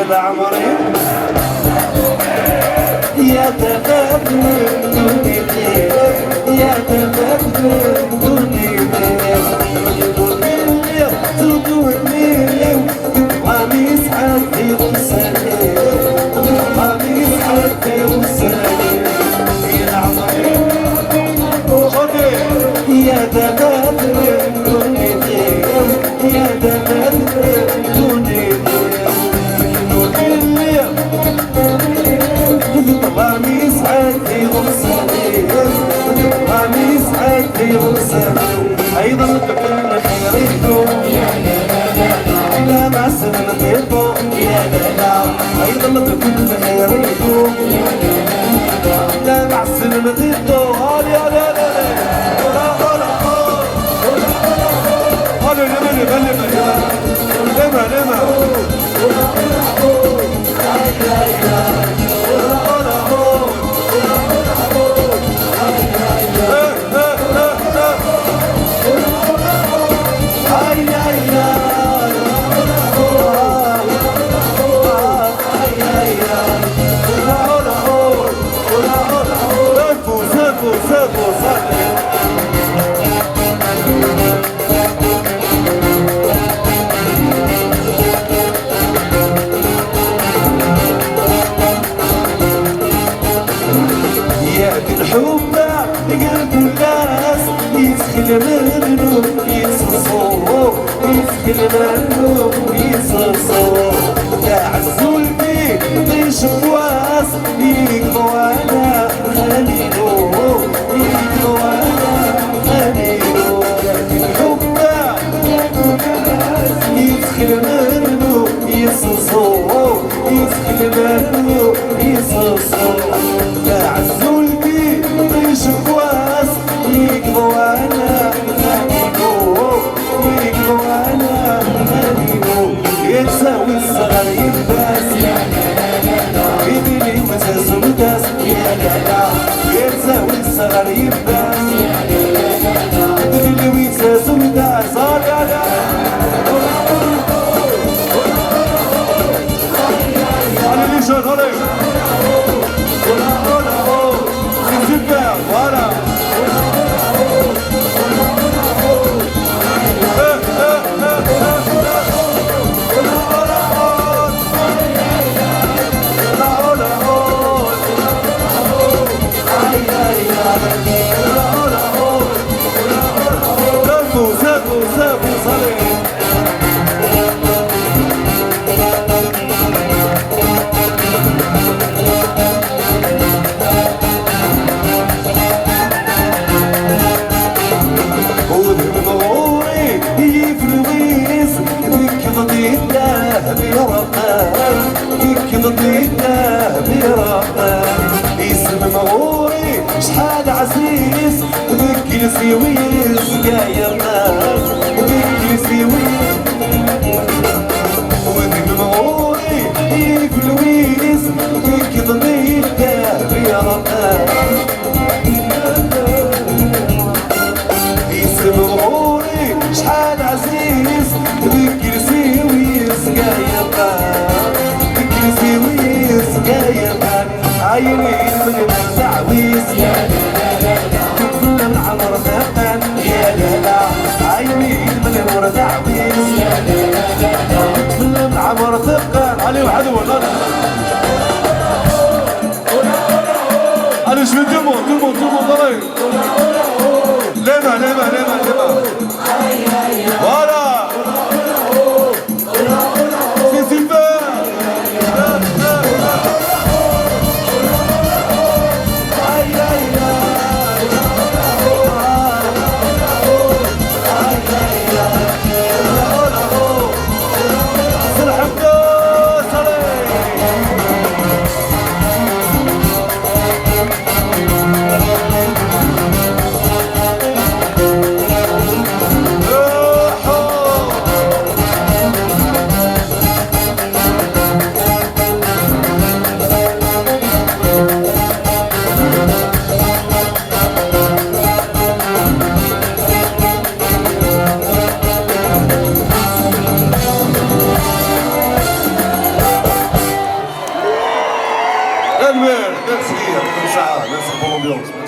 العمري يا تفكر دنيتي يا تفكر دنيتي تطولني قميص حقي غسالي قميص حقي غسالي يا العمري يا تفكر دنيتي يا تفكر دنيتي قميص حقي غسالي قميص حقي غسالي أيضا كل خيريته لا مع سلامته يا لا أيضا كل خيريته لا مع سلامته هالي هالي هالي هالي لما لما منه يتصور يدخل منه يتصور يا عزولتي طيش بواس يقضوا على خليلو يقضوا على خليلو الحبة يدخل منه يتصور يدخل منه يتصور يا عزولتي طيش بواس يقضوا على يتساوي الصغر يباس يديني وتهز وداس يا لا يتساوي الصغر يباس يديني وتهز وداس يا لا على اللي شغالي سوبر فوالا شحال عزيز ذكي سويس يا الناس ذكي سويس وذي المغوري يفلويس ذكي ضمير دهب يا ربان اسم المغوري شحال عزيز ذكي سويس يا الناس ذكي سويس يا الناس عيني من تعويس يا لا كل العمر ثقل يا لا عيني من الور تعويس يا لا كل العمر ثقل علي وحده ولا انا شو دمو ضلي لما ولا اليوم